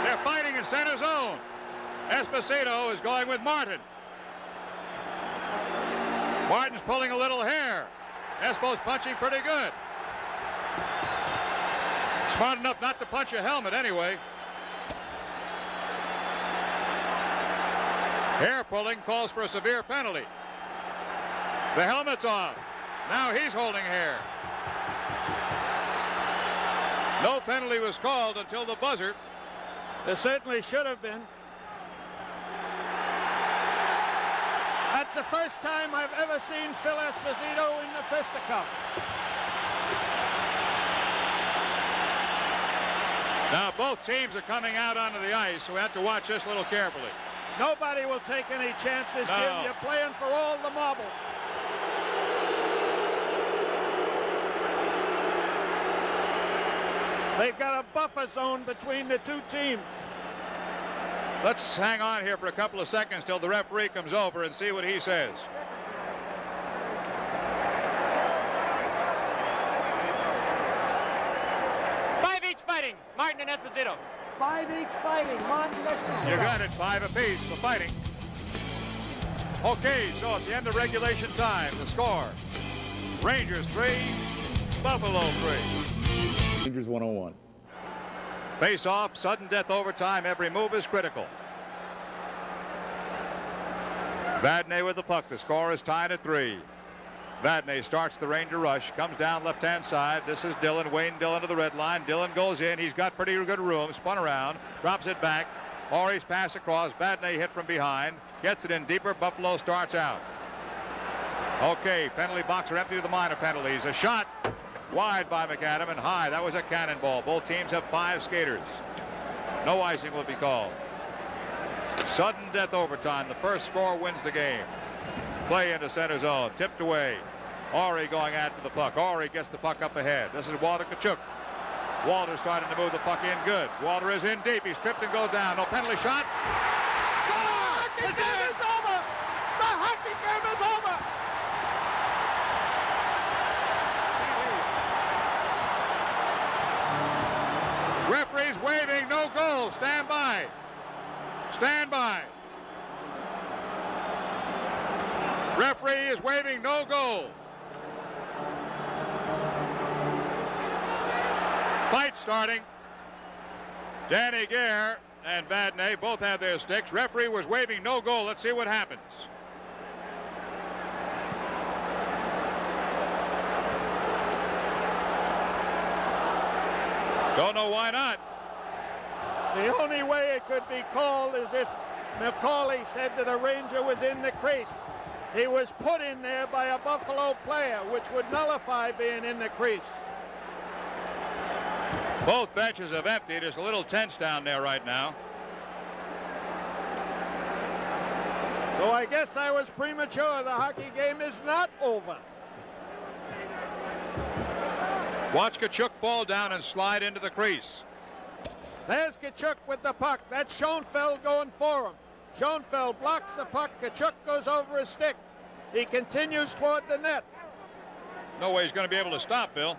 They're fighting in center zone. Esposito is going with Martin. Martin's pulling a little hair. Espo's punching pretty good. Smart enough not to punch a helmet anyway. Hair pulling calls for a severe penalty. The helmet's off. Now he's holding hair. No penalty was called until the buzzer. There certainly should have been. That's the first time I've ever seen Phil Esposito in the fisticuff. Now both teams are coming out onto the ice, so we have to watch this a little carefully. Nobody will take any chances, No. Jim. You're playing for all the marbles. They've got a buffer zone between the two teams. Let's hang on here for a couple of seconds till the referee comes over and see what he says. Five each fighting. Martin and Esposito. 5 each fighting. Martin Esposito. You got it, 5 apiece for fighting. Okay, so at the end of regulation time, the score. Rangers 3, Buffalo 3. Rangers 101. Face off, sudden death overtime. Every move is critical. Vadnais with the puck. The score is tied at 3. Vadnais starts the Ranger rush, comes down left-hand side. This is Dillon, Wayne Dillon to the red line. Dillon goes in. He's got pretty good room. Spun around, drops it back. Aure's pass across. Vadnais hit from behind. Gets it in deeper. Buffalo starts out. Okay, penalty box are empty to the minor penalties. A shot wide by McAdam and high. That was a cannonball. Both teams have 5 skaters. No icing will be called. Sudden death overtime. The first score wins the game. Play into center zone. Tipped away. Aure going after the puck. Aure gets the puck up ahead. This is Walter Tkachuk. Walter starting to move the puck in good. Walter is in deep. He's tripped and goes down. No penalty shot. The game is over! The hockey game is over! Referee's waving. No goal. Stand by. Stand by. Referee is waving no goal. Fight starting. Danny Gare and Vadnais both have their sticks. Referee was waving no goal. Let's see what happens. Don't know why not. The only way it could be called is if McCauley said that a Ranger was in the crease. He was put in there by a Buffalo player, which would nullify being in the crease. Both benches have emptied. It's a little tense down there right now. So I guess I was premature. The hockey game is not over. Watch Tkachuk fall down and slide into the crease. There's Tkachuk with the puck. That's Schoenfeld going for him. Schoenfeld blocks the puck. Tkachuk goes over his stick. He continues toward the net. No way he's going to be able to stop, Bill.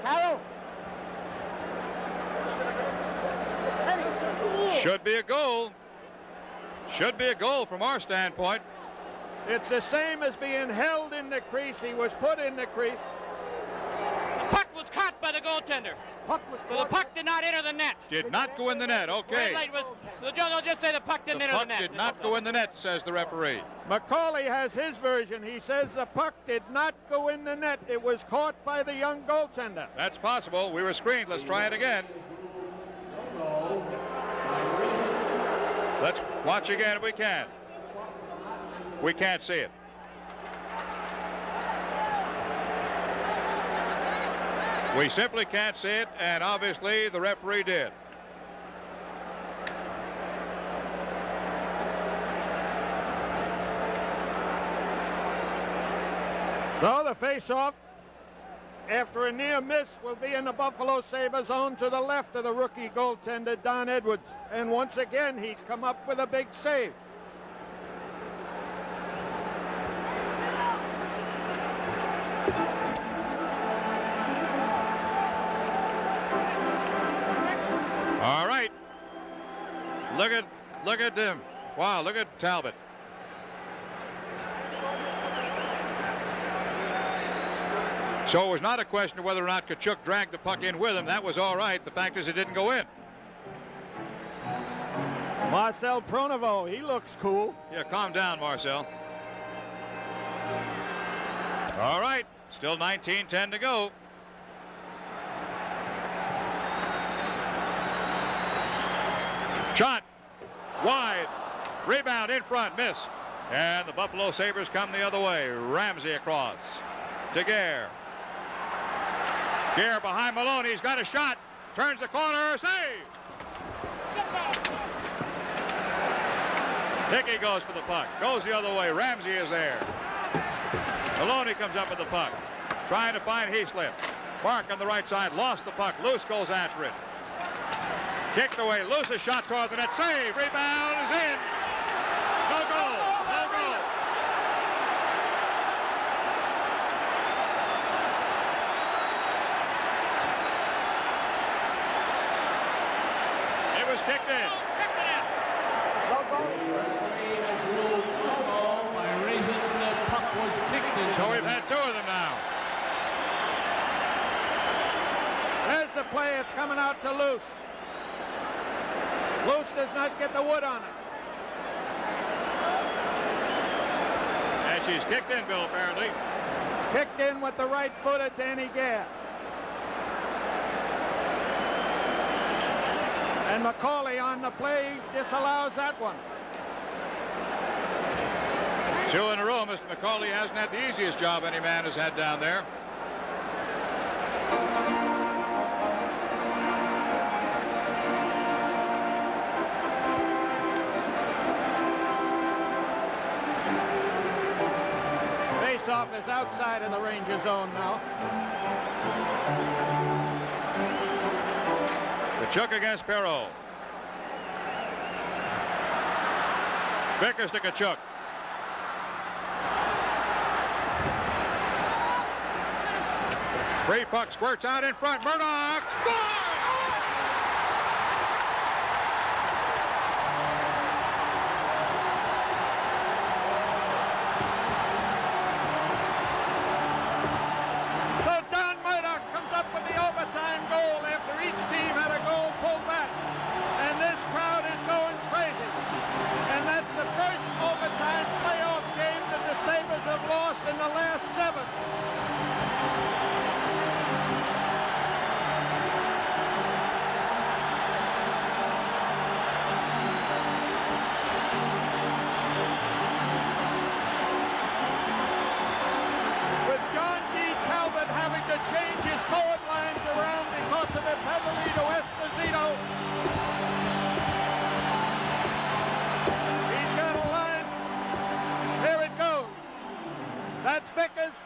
Carroll. Should be a goal. Should be a goal from our standpoint. It's the same as being held in the crease. He was put in the crease. The puck was caught by the goaltender. Puck was So the puck did not enter the net. Did not go in the net. Okay. Red light was, they'll just say the puck didn't The enter the puck net. did not go in the net, says the referee. Macaulay has his version. He says the puck did not go in the net. It was caught by the young goaltender. That's possible. We were screened. Let's try it again. Let's watch again if we can. We can't see it. We simply can't see it, and obviously the referee did. So the face-off, after a near miss, will be in the Buffalo Sabres zone to the left of the rookie goaltender, Don Edwards. And once again, he's come up with a big save. All right. Look at him. Wow, look at Talbot. So it was not a question of whether or not Tkachuk dragged the puck in with him. That was all right. The fact is it didn't go in. Marcel Pronovo, he looks cool. Yeah, calm down, Marcel. All right, still 19-10 to go. Shot, wide, rebound in front, miss. And the Buffalo Sabres come the other way. Ramsey across to Gare. Gare behind Maloney, he's got a shot. Turns the corner, save! Hickey goes for the puck, goes the other way. Ramsey is there. Maloney comes up with the puck, trying to find Heaslip. Mark on the right side, lost the puck. Loose goes after it. Kicked away, loose a shot toward the net. Save, rebound is in. No goal, no goal. It was kicked in. By reason the puck was kicked in. So we've had two of them now. There's the play. It's coming out to Luce. Luce does not get the wood on it. And she's kicked in, Bill, apparently. Kicked in with the right foot of Danny Gare. And Macaulay on the play disallows that one. Two in a row. Mr. McCauley hasn't had the easiest job any man has had down there. Face-off is outside of the Ranger zone now. Tkachuk against Perreault. Vickers to Tkachuk. Free puck squirts out in front. Murdoch scores! So Don Murdoch comes up with the overtime goal after each team had a goal pulled back. And this crowd is going crazy. And that's the first overtime playoff game that the Sabres have lost in the last 7. Having to change his forward lines around because of the penalty to Esposito. He's got a line. Here it goes. That's Vickers.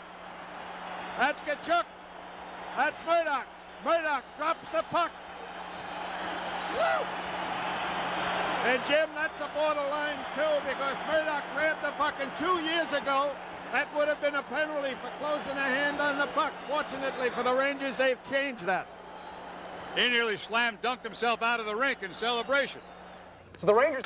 That's Tkachuk. That's Murdoch. Murdoch drops the puck. Woo! And Jim, that's a borderline too, because Murdoch grabbed the puck, and 2 years ago, that would have been a penalty for closing a hand on the puck. Fortunately for the Rangers, they've changed that. He nearly slam dunked himself out of the rink in celebration. So the Rangers